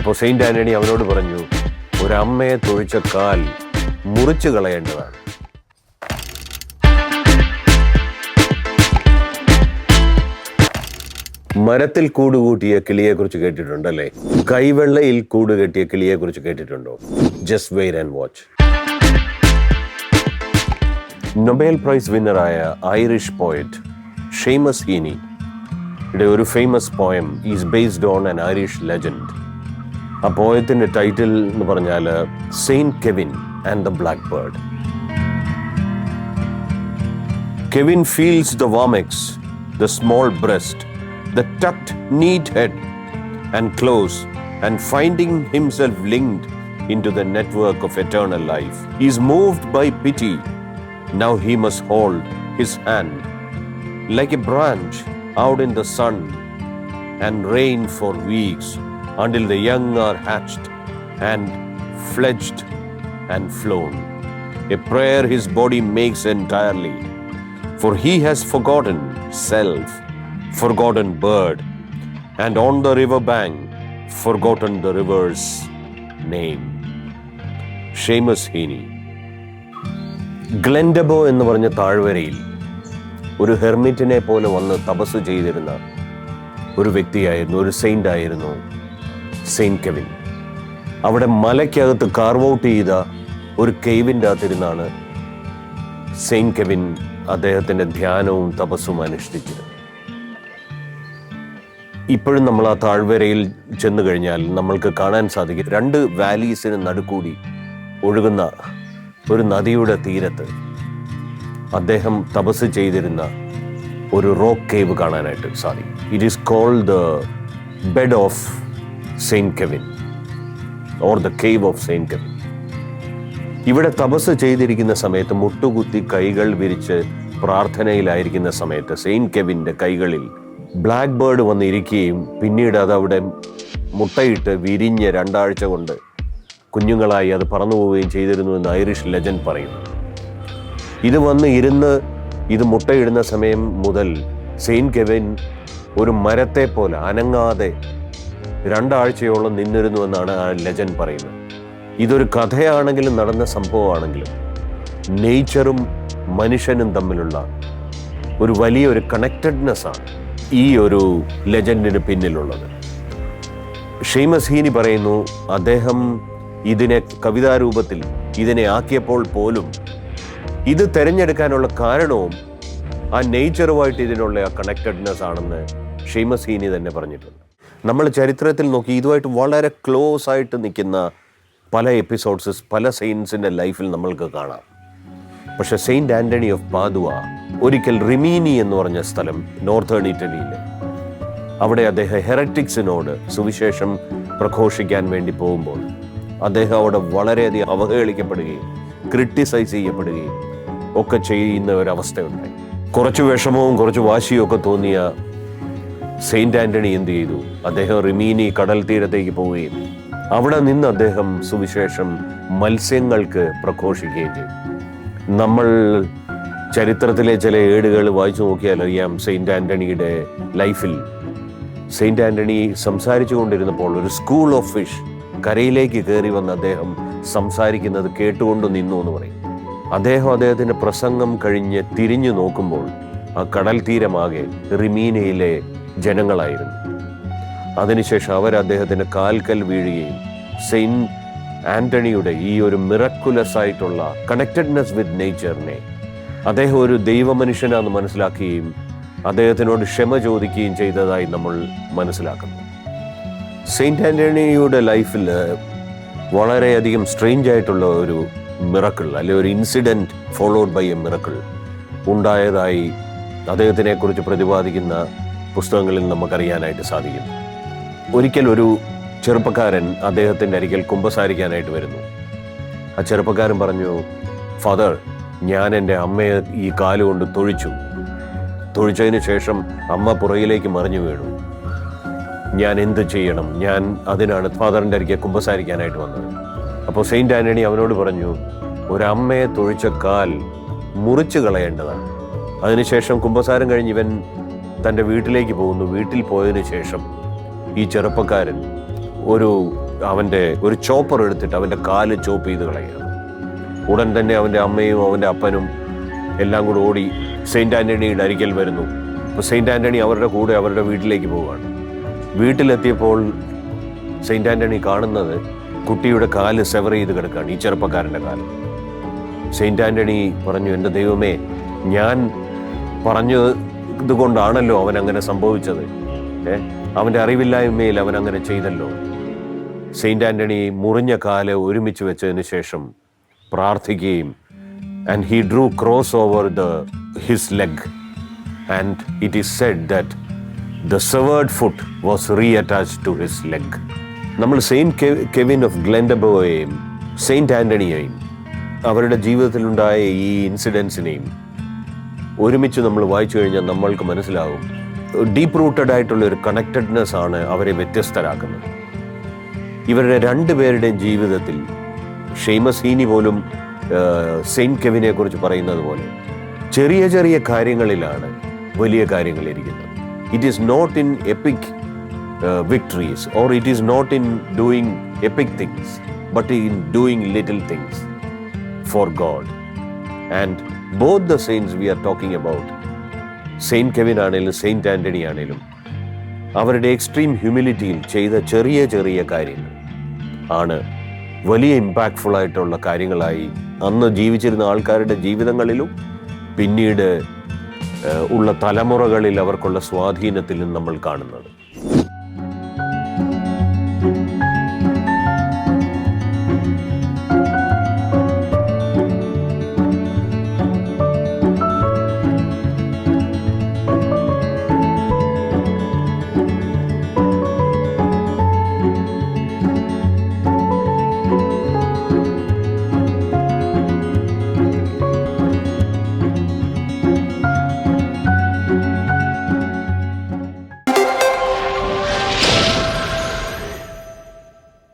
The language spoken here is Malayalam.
അപ്പോൾ സെയിൻറ്റ് ആൻ്റണി അവനോട് പറഞ്ഞു, ഒരമ്മയെ തൊഴിച്ച കാൽ മുറിച്ചു കളയേണ്ടതാണ്. മരത്തിൽ കൂട് കൂട്ടിയ കിളിയെക്കുറിച്ച് കേട്ടിട്ടുണ്ടല്ലേ? കൈവെള്ളയിൽ കൂട് കെട്ടിയ കിളിയെക്കുറിച്ച് കേട്ടിട്ടുണ്ടോ? Just wait and watch. Nobel prize വിന്നറായ ഐറിഷ് പോയറ്റ് ഷേമസ് ഹീനിയുടെ ഒരു famous poem is based on an Irish legend. ആ പോയത്തിൻ്റെ ടൈറ്റിൽ എന്ന് പറഞ്ഞാൽ saint Kevin and the blackbird. Kevin feels the warm eggs, the small breast, the tucked neat head and close, and finding himself linked into the network of eternal life. He is moved by pity. Now he must hold his hand like a branch out in the sun and rain for weeks until the young are hatched and fledged and flown. A prayer his body makes entirely, for he has forgotten self, forgotten bird, and on the river bank forgotten the river's name. Seamus Heaney. Glendalough എന്ന് പറഞ്ഞ താഴ്വരയിൽ ഒരു ഹെർമിറ്റിനെ പോലെ വന്ന് തപസ് ചെയ്തിരുന്ന ഒരു വ്യക്തിയായിരുന്നു, ഒരു സെയിൻ്റ് ആയിരുന്നു സെയിൻറ്റ് കെവിൻ. അവിടെ മലയ്ക്കകത്ത് കാർവ് ഔട്ട് ചെയ്ത ഒരു കേവിൻ്റെ അകത്തിരുന്നാണ് സെയിൻറ്റ് കെവിൻ അദ്ദേഹത്തിൻ്റെ ധ്യാനവും തപസ്സും അനുഷ്ഠിച്ചത്. ഇപ്പോഴും നമ്മൾ ആ താഴ്വരയിൽ ചെന്നു കഴിഞ്ഞാൽ നമ്മൾക്ക് കാണാൻ സാധിക്കും, രണ്ട് വാലീസിന് നടുക്കൂടി ഒഴുകുന്ന ഒരു നദിയുടെ തീരത്ത് അദ്ദേഹം തപസ് ചെയ്തിരുന്ന ഒരു റോക്ക് കേവ് കാണാനായിട്ട് സാധിക്കും. It is called the bed of Saint Kevin or the cave of Saint Kevin. ഇവിടെ തപസ് ചെയ്തിരിക്കുന്ന സമയത്ത്, മുട്ടുകുത്തി കൈകൾ വിരിച്ച് പ്രാർത്ഥനയിലായിരിക്കുന്ന സമയത്ത് സെയിൻറ്റ് കെവിൻ്റെ കൈകളിൽ ബ്ലാക്ക് ബേർഡ് വന്നിരിക്കുകയും പിന്നീട് അതവിടെ മുട്ടയിട്ട് വിരിഞ്ഞ് 2 ആഴ്ച കൊണ്ട് കുഞ്ഞുങ്ങളായി അത് പറന്നു പോവുകയും ചെയ്തിരുന്നു എന്ന് ഐറിഷ് ലെജൻഡ് പറയുന്നു. ഇത് വന്ന് ഇരുന്ന് ഇത് മുട്ടയിടുന്ന സമയം മുതൽ സെയിൻറ്റ് കെവിൻ ഒരു മരത്തെ പോലെ അനങ്ങാതെ 2 ആഴ്ചയോളം നിന്നിരുന്നു എന്നാണ് ആ ലെജൻഡ് പറയുന്നത്. ഇതൊരു കഥയാണെങ്കിലും നടന്ന സംഭവമാണെങ്കിലും നേച്ചറും മനുഷ്യനും തമ്മിലുള്ള ഒരു വലിയൊരു കണക്റ്റഡ്നെസ്സാണ് ഈ ഒരു ലെജൻഡിന് പിന്നിലുള്ളത്. ഷേമസ് ഹീനി പറയുന്നു, അദ്ദേഹം ഇതിനെ കവിതാരൂപത്തിൽ ഇതിനെ ആക്കിയപ്പോൾ പോലും ഇത് തിരഞ്ഞെടുക്കാനുള്ള കാരണവും ആ നേച്ചറുമായിട്ട് ഇതിനുള്ള ആ കണക്റ്റഡ്നെസ് ആണെന്ന് ഷേമസ് ഹീനി തന്നെ പറഞ്ഞിട്ടുണ്ട്. നമ്മൾ ചരിത്രത്തിൽ നോക്കി ഇതുമായിട്ട് വളരെ ക്ലോസ് ആയിട്ട് നിൽക്കുന്ന പല എപ്പിസോഡ്സ് പല സെയിൻസിൻ്റെ ലൈഫിൽ നമ്മൾക്ക് കാണാം. പക്ഷെ സെയിൻറ്റ് ആൻ്റണി ഓഫ് പാദുവ ഒരിക്കൽ റിമീനി എന്ന് പറഞ്ഞ സ്ഥലം നോർത്തേൺ ഇറ്റലിയിൽ, അവിടെ അദ്ദേഹം ഹെററ്റിക്സിനോട് സുവിശേഷം പ്രഘോഷിക്കാൻ വേണ്ടി പോകുമ്പോൾ അദ്ദേഹം അവിടെ വളരെയധികം അവഹേളിക്കപ്പെടുകയും ക്രിട്ടിസൈസ് ചെയ്യപ്പെടുകയും ഒക്കെ ചെയ്യുന്ന ഒരവസ്ഥയുണ്ടായി. കുറച്ച് വിഷമവും കുറച്ച് വാശിയും ഒക്കെ തോന്നിയ സെയിൻറ്റ് ആൻ്റണി എന്ത് ചെയ്തു? അദ്ദേഹം റിമീനി കടൽ തീരത്തേക്ക് പോവുകയും അവിടെ നിന്ന് അദ്ദേഹം സുവിശേഷം മത്സ്യങ്ങൾക്ക് പ്രഘോഷിക്കുകയും ചെയ്തു. നമ്മൾ ചരിത്രത്തിലെ ചില ഏടുകൾ വായിച്ചു നോക്കിയാൽ അറിയാം, സെയിൻറ്റ് ആൻ്റണിയുടെ ലൈഫിൽ സെയിൻറ്റ് ആൻ്റണി സംസാരിച്ചു കൊണ്ടിരുന്നപ്പോൾ ഒരു സ്കൂൾ ഓഫ് ഫിഷ് കരയിലേക്ക് കയറി വന്ന് അദ്ദേഹം സംസാരിക്കുന്നത് കേട്ടുകൊണ്ട് നിന്നു എന്ന് പറയും. അദ്ദേഹത്തിൻ്റെ പ്രസംഗം കഴിഞ്ഞ് തിരിഞ്ഞു നോക്കുമ്പോൾ ആ കടൽ തീരമാകെ റിമീനയിലെ ജനങ്ങളായിരുന്നു. അതിനുശേഷം അദ്ദേഹത്തിൻ്റെ കാൽക്കൽ വീഴുകയും സെയിൻറ്റ് ആൻ്റണിയുടെ ഈ ഒരു മിറക്കുലസ് ആയിട്ടുള്ള കണക്റ്റഡ്നെസ് വിത്ത് നേച്ചറിനെ അദ്ദേഹം ഒരു ദൈവമനുഷ്യനാണെന്ന് മനസ്സിലാക്കുകയും അദ്ദേഹത്തിനോട് ക്ഷമ ചോദിക്കുകയും ചെയ്തതായി നമ്മൾ മനസ്സിലാക്കുന്നു. സെയിൻറ്റ് ആൻ്റണിയുടെ ലൈഫിൽ വളരെയധികം സ്ട്രേഞ്ച് ആയിട്ടുള്ള ഒരു മിറക്കിൾ, അല്ലെങ്കിൽ ഒരു incident followed by a miracle ഉണ്ടായതായി അദ്ദേഹത്തിനെക്കുറിച്ച് പ്രതിപാദിക്കുന്ന പുസ്തകങ്ങളിൽ നമുക്കറിയാനായിട്ട് സാധിക്കും. ഒരിക്കൽ ഒരു ചെറുപ്പക്കാരൻ അദ്ദേഹത്തിൻ്റെ അരികിൽ കുമ്പസാരിക്കാനായിട്ട് വരുന്നു. ആ ചെറുപ്പക്കാരൻ പറഞ്ഞു, ഫാദർ, ഞാൻ എൻ്റെ അമ്മയെ ഈ കാലുകൊണ്ട് തൊഴിച്ചതിന് ശേഷം അമ്മ പുറകിലേക്ക് മറിഞ്ഞു വീണു. ഞാൻ എന്ത് ചെയ്യണം? ഞാൻ അതിനാണ് ഫാദറിൻ്റെ അരികെ കുമ്പസാരിക്കാനായിട്ട് വന്നത്. അപ്പോൾ സെയിൻറ്റ് ആൻ്റണി അവനോട് പറഞ്ഞു, ഒരമ്മയെ തൊഴിച്ച കാൽ മുറിച്ചു കളയേണ്ടതാണ്. അതിനുശേഷം കുമ്പസാരം കഴിഞ്ഞ് ഇവൻ തൻ്റെ വീട്ടിലേക്ക് പോകുന്നു. വീട്ടിൽ പോയതിനു ശേഷം ഈ ചെറുപ്പക്കാരൻ ഒരു അവൻ്റെ ഒരു ചോപ്പർ എടുത്തിട്ട് അവൻ്റെ കാല് ചോപ്പ് ചെയ്ത് കളയുക. ഉടൻ തന്നെ അവൻ്റെ അമ്മയും അവൻ്റെ അപ്പനും എല്ലാം കൂടെ ഓടി സെയിൻറ്റ് ആൻ്റണിയുടെ അരികിൽ വരുന്നു. അപ്പോൾ സെയിൻറ്റ് ആൻ്റണി അവരുടെ കൂടെ അവരുടെ വീട്ടിലേക്ക് പോവുകയാണ്. വീട്ടിലെത്തിയപ്പോൾ സെയിൻറ്റ് ആൻ്റണി കാണുന്നത് കുട്ടിയുടെ കാല് സെവർ ചെയ്ത് കിടക്കുകയാണ്, ഈ ചെറുപ്പക്കാരൻ്റെ കാല്. സെയിൻറ്റ് ആൻ്റണി പറഞ്ഞു, എൻ്റെ ദൈവമേ, ഞാൻ പറഞ്ഞത് കൊണ്ടാണല്ലോ അവൻ അങ്ങനെ സംഭവിച്ചത്. അവൻ്റെ അറിവില്ലായ്മയിൽ അവൻ അങ്ങനെ ചെയ്തല്ലോ. സെയിൻറ്റ് ആൻ്റണി മുറിഞ്ഞ കാല് ഒരുമിച്ച് വെച്ചതിന് ശേഷം പ്രാർത്ഥിക്കുകയും and he drew cross over his leg and it is said that the severed foot was reattached to his leg. നമ്മൾ സെയിൻറ്റ് കെവിൻ ഓഫ് ഗ്ലെൻഡബോയെയും സെയിൻറ്റ് ആൻ്റണിയെയും അവരുടെ ജീവിതത്തിലുണ്ടായ ഈ ഇൻസിഡൻസിനെയും ഒരുമിച്ച് നമ്മൾ വായിച്ചു കഴിഞ്ഞാൽ നമ്മൾക്ക് മനസ്സിലാകും, ഡീപ്പ് റൂട്ടഡ് ആയിട്ടുള്ള ഒരു കണക്റ്റഡ്നെസ് ആണ് അവരെ വ്യത്യസ്തരാക്കുന്നത്. ഇവരുടെ രണ്ടുപേരുടെയും ജീവിതത്തിൽ ഷെയ്മസ് ഹീനി പോലും സെയിൻറ്റ് കെവിനെ കുറിച്ച് പറയുന്നത് പോലെ ചെറിയ ചെറിയ കാര്യങ്ങളിലാണ് വലിയ കാര്യങ്ങൾ ഇരിക്കുന്നത്. It is not in epic victories or it is not in doing epic things but in doing little things for God. And both the saints we are talking about, saint Kevin ആണെങ്കിലും സെയിൻറ്റ് ആൻ്റണി ആണെങ്കിലും അവരുടെ എക്സ്ട്രീം ഹ്യൂമിലിറ്റിയിൽ ചെയ്ത ചെറിയ ചെറിയ കാര്യങ്ങൾ ആണ് വലിയ ഇമ്പാക്ട്ഫുൾ ആയിട്ടുള്ള കാര്യങ്ങളായി അന്ന് ജീവിച്ചിരുന്ന ആൾക്കാരുടെ ജീവിതങ്ങളിലും പിന്നീട് ഉള്ള തലമുറകളിൽ അവർക്കുള്ള സ്വാധീനത്തിലും നമ്മൾ കാണുന്നത്.